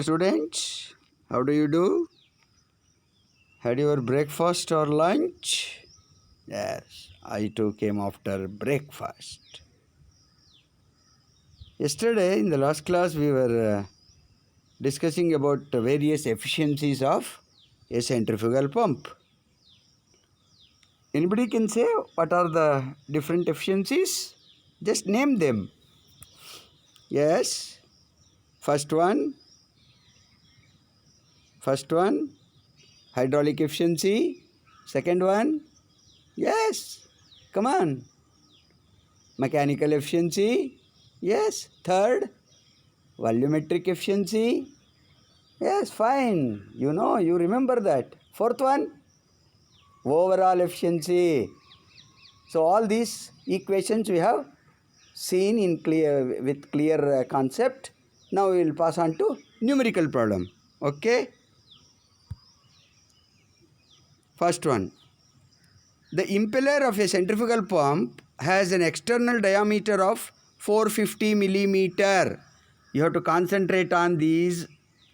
Students, how do you do? Had your breakfast or lunch? Yes, I too came after breakfast. Yesterday in the last class we were discussing about the various efficiencies of a centrifugal pump. Anybody can say what are the different efficiencies? Just name them. Yes, first one, hydraulic efficiency. Second one, yes, come on. Mechanical efficiency, yes. Third, volumetric efficiency, yes, fine. You remember that. Fourth one, overall efficiency. So all these equations we have seen in with clear concept. Now we will pass on to numerical problem. Okay. First one, the impeller of a centrifugal pump has an external diameter of 450 millimeter. You have to concentrate on these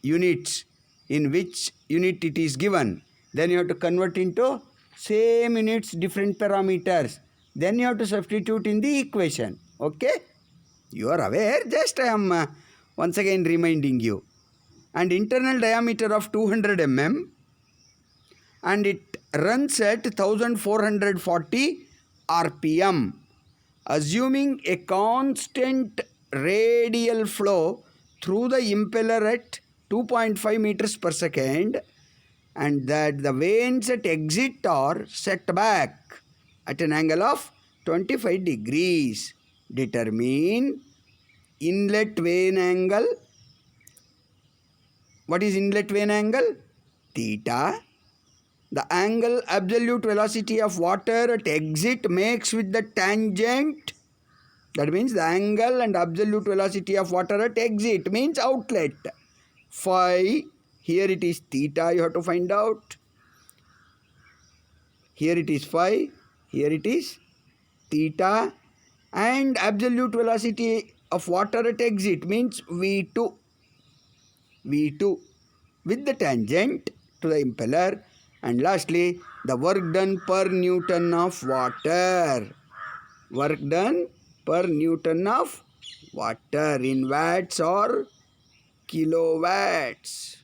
units, in which unit it is given. Then you have to convert into same units, different parameters. Then you have to substitute in the equation. Okay? You are aware, just I am once again reminding you. And internal diameter of 200 mm, and it runs at 1440 rpm, assuming a constant radial flow through the impeller at 2.5 meters per second, and that the vanes at exit are set back at an angle of 25 degrees. Determine inlet vane angle. What is inlet vane angle? Theta. The angle absolute velocity of water at exit makes with the tangent. That means the angle and absolute velocity of water at exit means outlet. Phi, here it is theta, you have to find out. Here it is phi, here it is theta. And absolute velocity of water at exit means V2. V2 with the tangent to the impeller. And lastly, the work done per Newton of water. Work done per Newton of water in watts or kilowatts.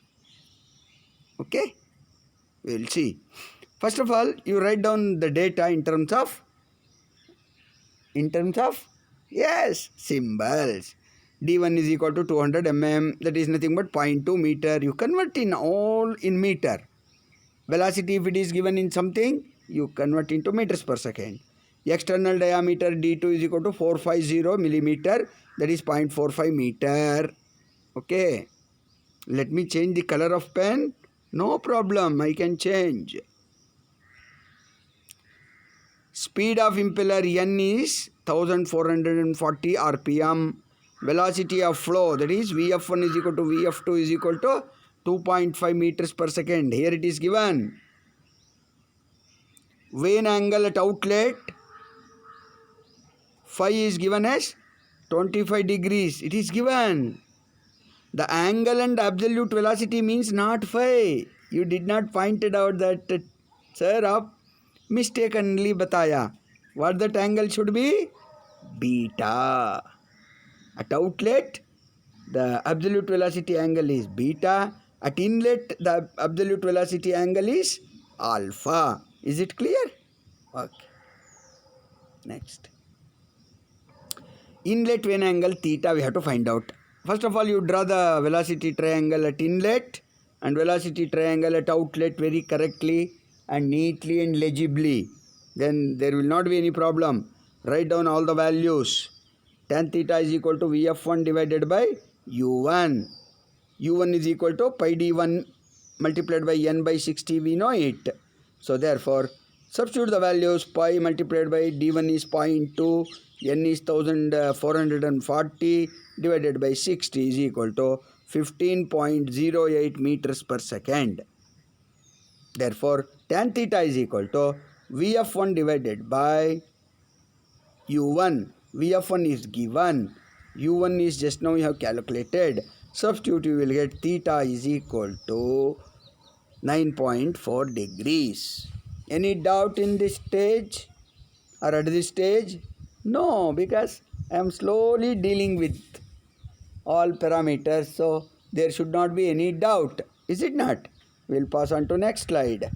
Okay? We will see. First of all, you write down the data in terms of yes, symbols. D1 is equal to 200 mm, that is nothing but 0.2 meter. You convert in all in meter. Velocity, if it is given in something, you convert into meters per second. External diameter D2 is equal to 450 millimeter, that is 0.45 meter. Okay. Let me change the color of pen. No problem, I can change. Speed of impeller N is 1440 rpm. Velocity of flow, that is Vf1 is equal to Vf2 is equal to 2.5 meters per second. Here it is given. Vane angle at outlet, phi is given as 25 degrees. It is given. The angle and absolute velocity means not phi. You did not point it out that, sir, आप mistakenly बताया. What that angle should be? Beta. At outlet, the absolute velocity angle is beta. At inlet, the absolute velocity angle is alpha. Is it clear? Okay. Next. Inlet vane angle theta we have to find out. First of all, you draw the velocity triangle at inlet and velocity triangle at outlet very correctly and neatly and legibly. Then there will not be any problem. Write down all the values. Tan theta is equal to Vf1 divided by U1. U1 is equal to pi d1 multiplied by n by 60, we know it. So therefore, substitute the values. Pi multiplied by d1 is 0.2, n is 1440 divided by 60 is equal to 15.08 meters per second. Therefore, tan theta is equal to Vf1 divided by U1. Vf1 is given. U1 is just now we have calculated. Substitute, you will get theta is equal to 9.4 degrees. Any doubt in this stage or at this stage? No, because I am slowly dealing with all parameters, so there should not be any doubt, is it not? We will pass on to next slide.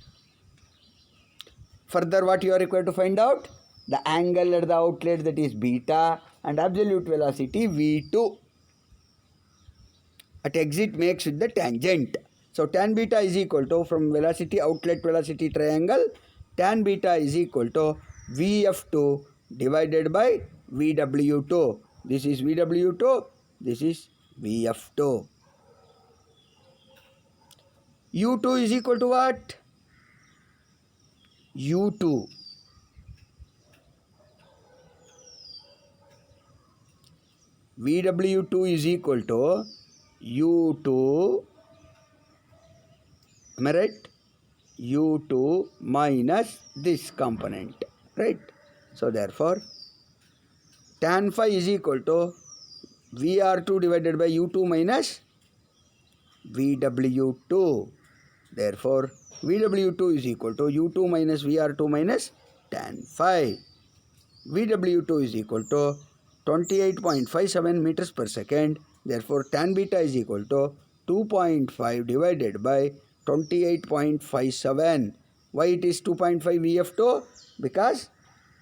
Further, what you are required to find out? The angle at the outlet, that is beta, and absolute velocity v2 at exit makes with the tangent. So tan beta is equal to, from velocity outlet velocity triangle, tan beta is equal to Vf2 divided by Vw2. This is Vw2, this is Vf2. U2 is equal to what? U2. Vw2 is equal to U2, am I right? U2 minus this component, right? So therefore, tan phi is equal to Vr2 divided by U2 minus Vw2. Therefore, Vw2 is equal to U2 minus Vr2 minus tan phi. Vw2 is equal to 28.57 meters per second. Therefore, tan beta is equal to 2.5 divided by 28.57. Why it is 2.5 Vf2? Because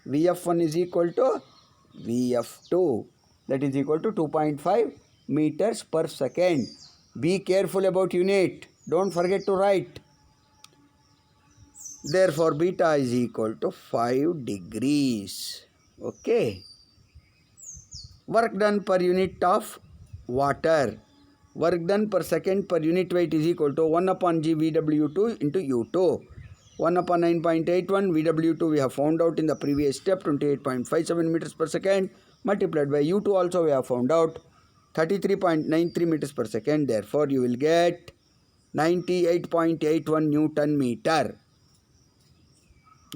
Vf1 is equal to Vf2. That is equal to 2.5 meters per second. Be careful about unit. Don't forget to write. Therefore, beta is equal to 5 degrees. Okay. Work done per unit of water. Work done per second per unit weight is equal to 1 upon g Vw2 into U2. 1 upon 9.81 Vw2 we have found out in the previous step, 28.57 meters per second, multiplied by U2 also we have found out 33.93 meters per second. Therefore, you will get 98.81 Newton meter.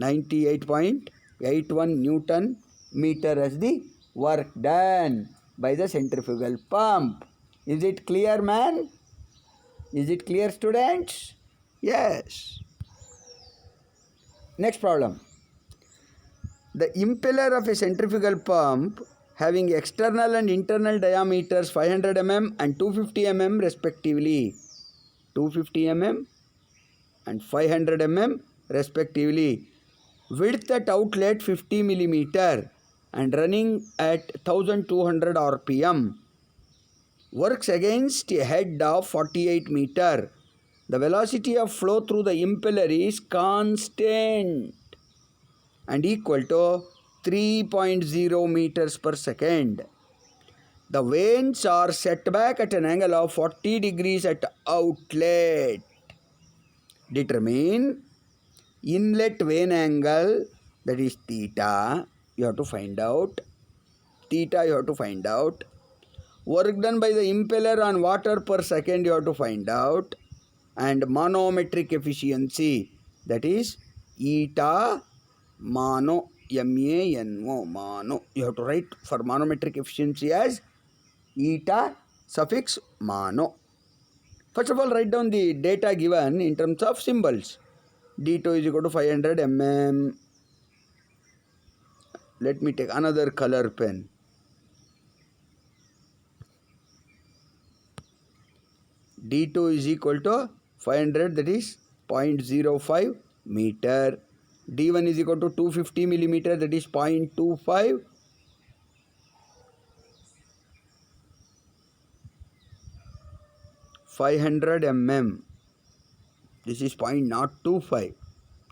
98.81 Newton meter as the work done by the centrifugal pump. Is it clear, man? Is it clear, students? Yes. Next problem. The impeller of a centrifugal pump having external and internal diameters 500 mm and 250 mm respectively. 250 mm and 500 mm respectively. Width at outlet 50 mm and running at 1200 rpm. Works against a head of 48 meter. The velocity of flow through the impeller is constant and equal to 3.0 meters per second. The vanes are set back at an angle of 40 degrees at outlet. Determine inlet vane angle, that is theta. You have to find out. Theta you have to find out. Work done by the impeller on water per second you have to find out. And manometric efficiency, that is eta mano, M-A-N-O, mano. You have to write for manometric efficiency as eta suffix mano. First of all, write down the data given in terms of symbols. D2 is equal to 500 mm. Let me take another color pen. D2 is equal to 500, that is 0.05 meter. D1 is equal to 250 millimeter, that is 0.25. mm. This is 0.025.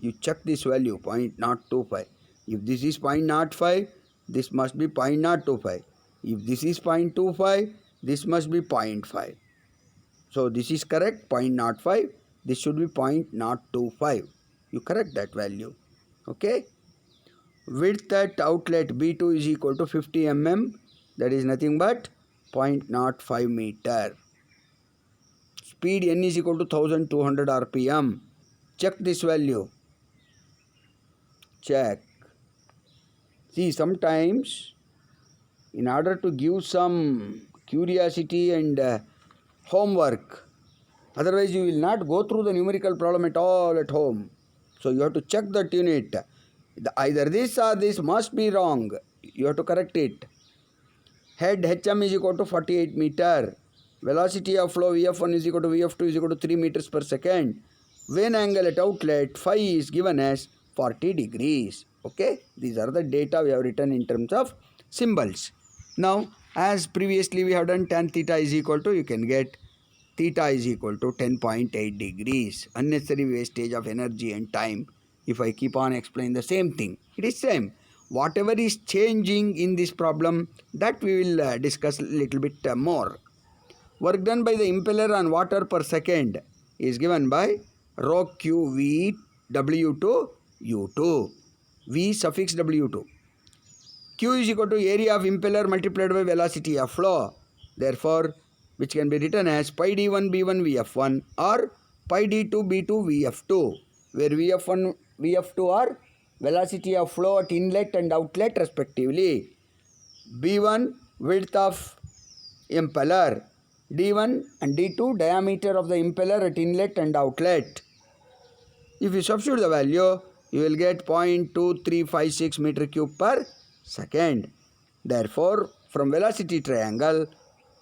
You check this value, 0.025. If this is 0.05, this must be 0.025. If this is 0.25, this must be 0.5. So this is correct, 0.05. This should be 0.025. You correct that value. Okay. Width at outlet B2 is equal to 50 mm. That is nothing but 0.05 meter. Speed n is equal to 1200 rpm. Check this value. Check. See, sometimes in order to give some curiosity and homework. Otherwise, you will not go through the numerical problem at all at home. So you have to check that unit. Either this or this must be wrong. You have to correct it. Head HM is equal to 48 meter. Velocity of flow Vf1 is equal to Vf2 is equal to 3 meters per second. Vane angle at outlet phi is given as 40 degrees. Okay, these are the data we have written in terms of symbols. Now, as previously we have done, tan theta is equal to, you can get theta is equal to 10.8 degrees. Unnecessary wastage of energy and time. If I keep on explaining the same thing, it is same. Whatever is changing in this problem, that we will discuss a little bit more. Work done by the impeller on water per second is given by rho q v w2 u2. V suffix w2. Q is equal to area of impeller multiplied by velocity of flow. Therefore, which can be written as pi d1 b1 vf1 or pi d2 b2 vf2, where vf1 vf2 are velocity of flow at inlet and outlet respectively. b1 width of impeller, d1 and d2 diameter of the impeller at inlet and outlet. If you substitute the value, you will get 0.2356 meter cube per second. Therefore, from velocity triangle,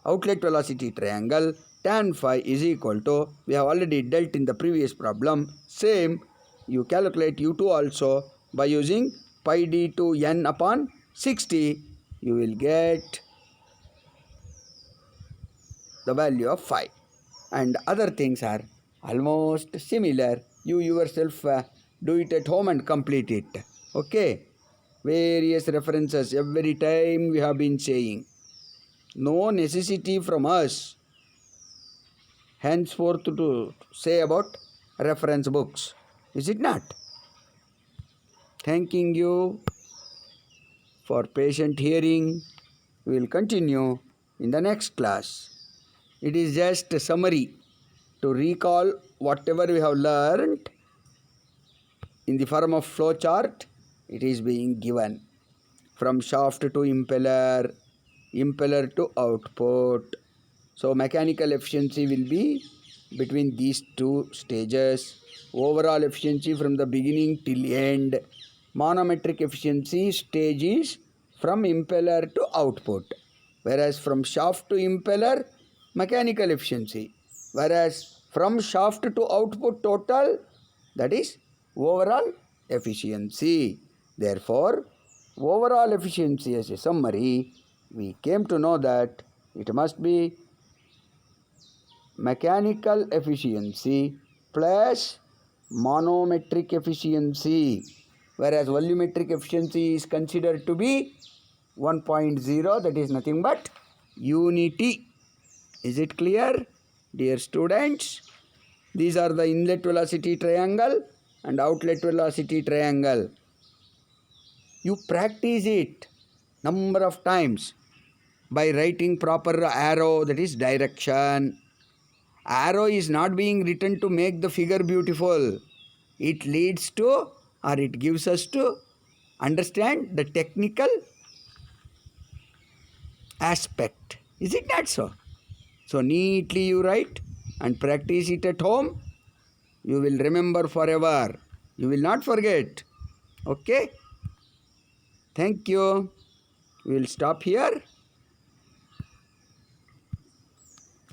outlet velocity triangle, tan phi is equal to, we have already dealt in the previous problem, same, you calculate u2 also by using pi d2 n upon 60, you will get the value of phi. And other things are almost similar. You yourself do it at home and complete it. Okay. Various references every time we have been saying. No necessity from us henceforth to say about reference books. Is it not? Thanking you for patient hearing. We will continue in the next class. It is just a summary to recall whatever we have learned in the form of flow chart. It is being given from shaft to impeller, impeller to output. So mechanical efficiency will be between these two stages. Overall efficiency from the beginning till end. Manometric efficiency stage is from impeller to output. Whereas from shaft to impeller, mechanical efficiency. Whereas from shaft to output total, that is overall efficiency. Therefore, overall efficiency as a summary, we came to know that it must be mechanical efficiency plus manometric efficiency, whereas volumetric efficiency is considered to be 1.0, that is nothing but unity. Is it clear, dear students? These are the inlet velocity triangle and outlet velocity triangle. You practice it number of times by writing proper arrow, that is direction. Arrow is not being written to make the figure beautiful. It leads to, or it gives us to understand the technical aspect. Is it not so? So neatly you write and practice it at home. You will remember forever. You will not forget. Okay? Thank you. We will stop here.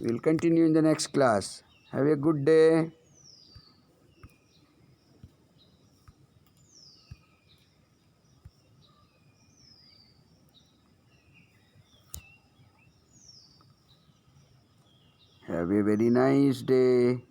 We will continue in the next class. Have a good day. Have a very nice day.